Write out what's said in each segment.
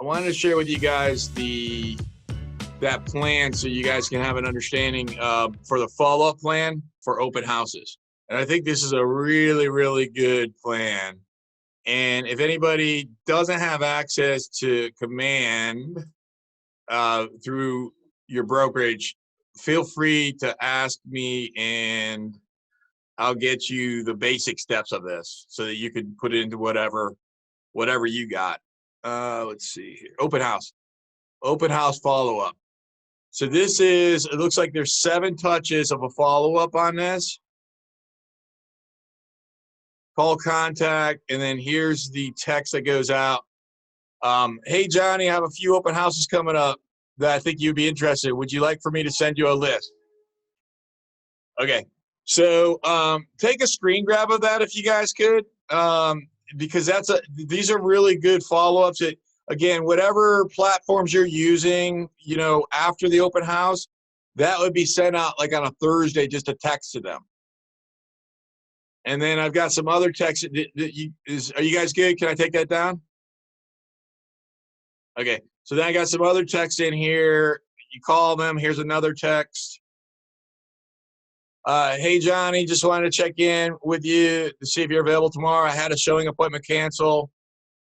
wanted to share with you guys that plan so you guys can have an understanding for the follow-up plan for open houses. And I think this is a really, really good plan. And if anybody doesn't have access to Command through your brokerage, feel free to ask me and I'll get you the basic steps of this so that you can put it into whatever you got. Let's see here. Open house follow-up. So this is, it looks like there's 7 touches of a follow-up on this. Call, contact, and then here's the text that goes out. Hey, Johnny, I have a few open houses coming up that I think you'd be interested in. Would you like for me to send you a list? Okay, so take a screen grab of that if you guys could, because these are really good follow-ups. Again, whatever platforms you're using, after the open house, that would be sent out like on a Thursday, just a text to them. And then I've got some other texts. Are you guys good? Can I take that down? Okay. So then I got some other texts in here. You call them. Here's another text. Hey, Johnny, just wanted to check in with you to see if you're available tomorrow. I had a showing appointment cancel,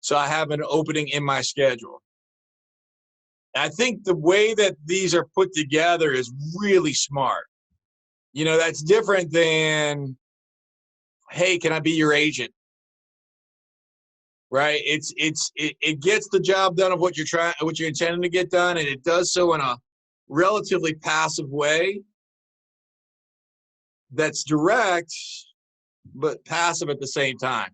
so I have an opening in my schedule. I think the way that these are put together is really smart. That's different than, hey, can I be your agent? Right? It gets the job done of what you're intending to get done, and it does so in a relatively passive way that's direct but passive at the same time.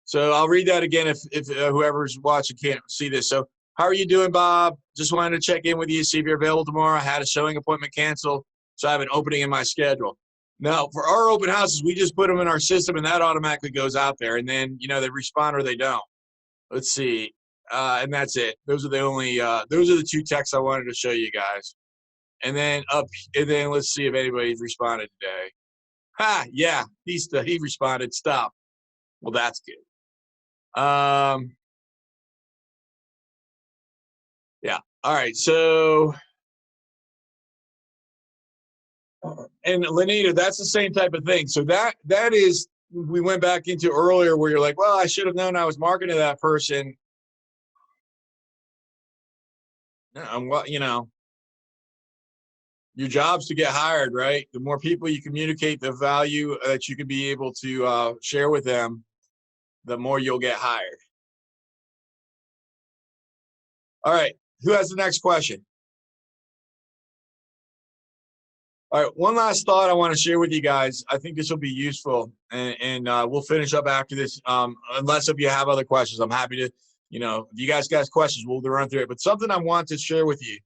So I'll read that again if whoever's watching can't see this. So, how are you doing, Bob? Just wanted to check in with you, see if you're available tomorrow. I had a showing appointment canceled, so I have an opening in my schedule. Now, for our open houses, we just put them in our system, and that automatically goes out there. And then, they respond or they don't. Let's see. And that's it. Those are the 2 texts I wanted to show you guys. And then let's see if anybody's responded today. Yeah, he responded. Stop. Well, that's good. Yeah. All right. So. And Lenita, that's the same type of thing. So that is, we went back into earlier where you're like, well, I should have known I was marketing to that person. Your job's to get hired, right? The more people you communicate the value that you can be able to share with them, the more you'll get hired. All right. Who has the next question? All right, one last thought I want to share with you guys. I think this will be useful, and we'll finish up after this. Unless if you have other questions, I'm happy to, if you guys got questions, we'll run through it. But something I want to share with you.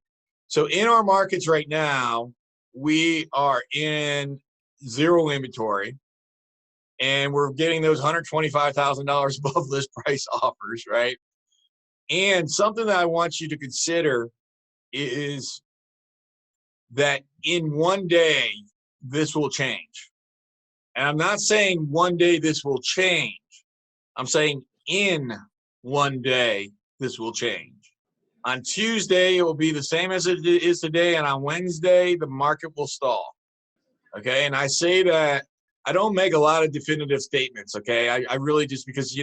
So in our markets right now, we are in zero inventory, and we're getting those $125,000 above list price offers, right? And something that I want you to consider is that in one day, this will change. And I'm not saying one day this will change. I'm saying in one day, this will change. On Tuesday, it will be the same as it is today. And on Wednesday, the market will stall. Okay. And I say that I don't make a lot of definitive statements. Okay. I really just because,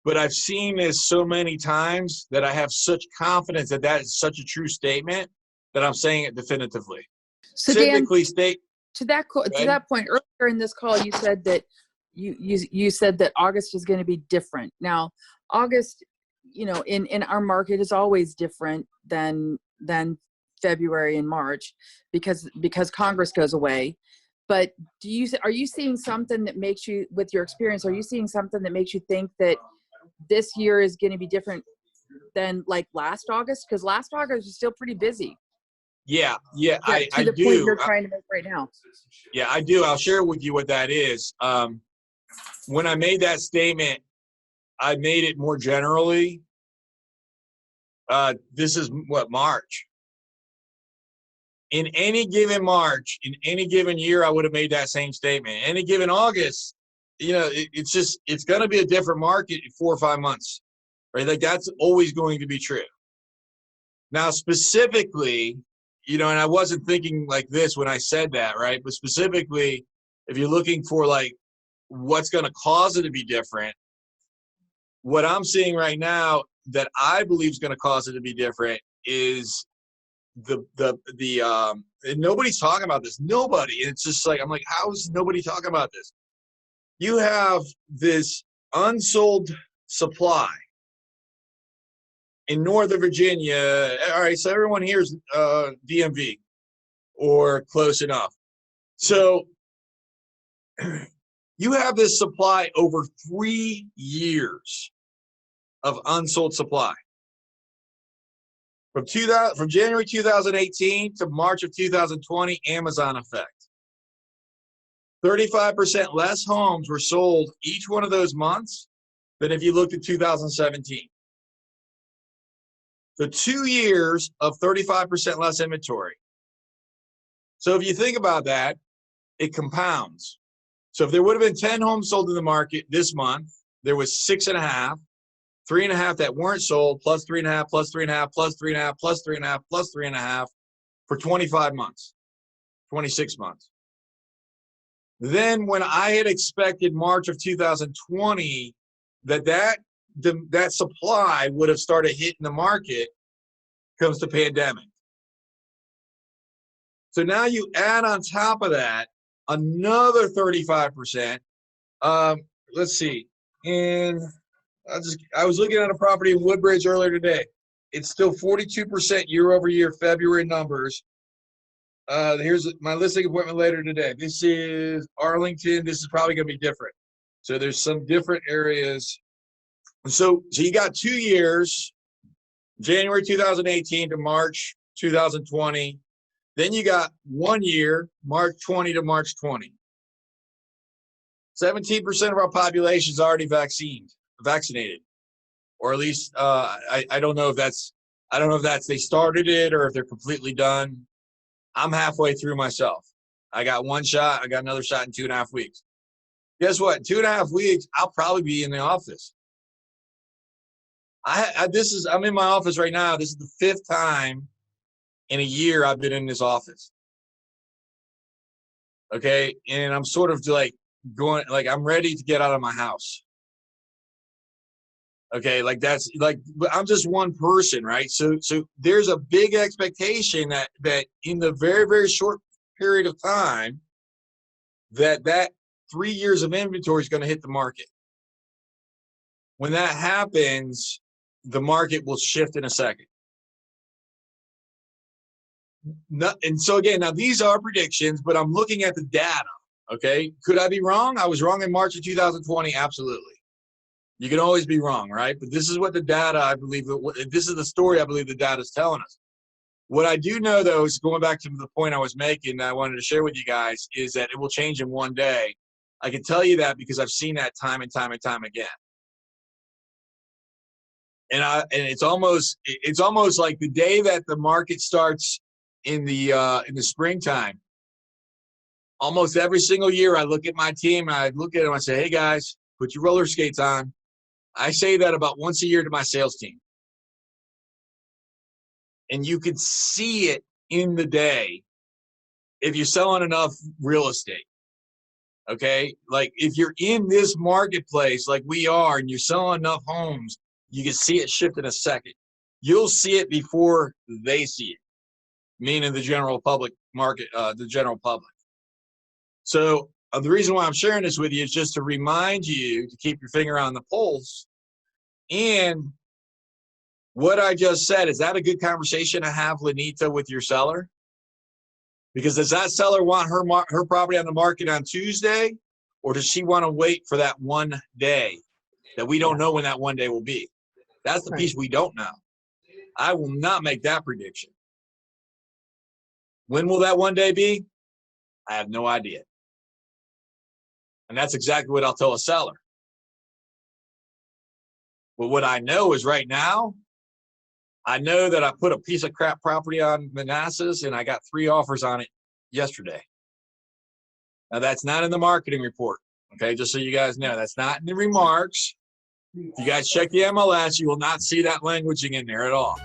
but I've seen this so many times that I have such confidence that that is such a true statement that I'm saying it definitively. So Dan, to that point earlier in this call, you said that you said that August is going to be different. Now, August, in our market is always different than February and March because Congress goes away. But are you seeing something that makes you, with your experience, are you seeing something that makes you think that this year is going to be different than like last August? Because last August was still pretty busy. Yeah, I do. To the point you're trying to make right now. Yeah, I do. I'll share with you what that is. When I made that statement, I made it more generally. This is March. In any given March, in any given year, I would have made that same statement. Any given August, it's going to be a different market in 4 or 5 months. right? Like that's always going to be true. Now, specifically, you know, and I wasn't thinking like this when I said that, right? But specifically, if you're looking for like what's going to cause it to be different, what I'm seeing right now that I believe is going to cause it to be different is and nobody's talking about this. Nobody. It's just like, I'm like, how is nobody talking about this? You have this unsold supply in Northern Virginia. All right, so everyone here is DMV or close enough. So you have this supply over 3 years of unsold supply. From January 2018 to March of 2020, Amazon effect. 35% less homes were sold each one of those months than if you looked at 2017. So 2 years of 35% less inventory. So if you think about that, it compounds. So if there would have been 10 homes sold in the market this month, there was 6.5, 3.5 that weren't sold, plus 3.5, plus 3.5, plus 3.5, plus 3.5, plus 3.5 for 25 months, 26 months. Then when I had expected March of 2020 that supply would have started hitting the market, comes the pandemic. So now you add on top of that another 35%. Let's see. And I was looking at a property in Woodbridge earlier today. It's still 42% year over year February numbers. Here's my listing appointment later today. This is Arlington. This is probably going to be different. So there's some different areas. So you got 2 years, January 2018 to March 2020. Then you got 1 year, March 20 to March 20. 17% of our population is already vaccinated, or at least I don't know if that's they started it or if they're completely done. I'm halfway through myself. I got 1 shot. I got another shot in 2.5 weeks. Guess what? 2.5 weeks, I'll probably be in the office. I'm in my office right now. This is the 5th time in a year I've been in this office. Okay, and I'm sort of like going, like I'm ready to get out of my house. Okay, like that's like I'm just one person, right? So there's a big expectation that in the very, very short period of time that 3 years of inventory is going to hit the market. When that happens, the market will shift in a second. And so again, now these are predictions, but I'm looking at the data. Okay, could I be wrong? I was wrong in March of 2020. Absolutely. You can always be wrong, right? But this is what the data, I believe, this is the story I believe the data is telling us. What I do know, though, is going back to the point I was making that I wanted to share with you guys, is that it will change in 1 day. I can tell you that because I've seen that time and time and time again. And it's almost like the day that the market starts in the springtime. Almost every single year, I look at my team, and I look at them, I say, "Hey guys, put your roller skates on." I say that about once a year to my sales team. And you can see it in the day if you're selling enough real estate. Okay? Like if you're in this marketplace like we are and you're selling enough homes, you can see it shift in a second. You'll see it before they see it, meaning the general public market, the general public. So the reason why I'm sharing this with you is just to remind you to keep your finger on the pulse. And what I just said, is that a good conversation to have, Lenita, with your seller? Because does that seller want her property on the market on Tuesday, or does she want to wait for that 1 day that we don't know when that 1 day will be? That's the piece we don't know. I will not make that prediction. When will that 1 day be? I have no idea. And that's exactly what I'll tell a seller. But what I know is right now, I know that I put a piece of crap property on Manassas and I got 3 offers on it yesterday. Now that's not in the marketing report. Okay, just so you guys know, that's not in the remarks. If you guys check the MLS, you will not see that languaging in there at all.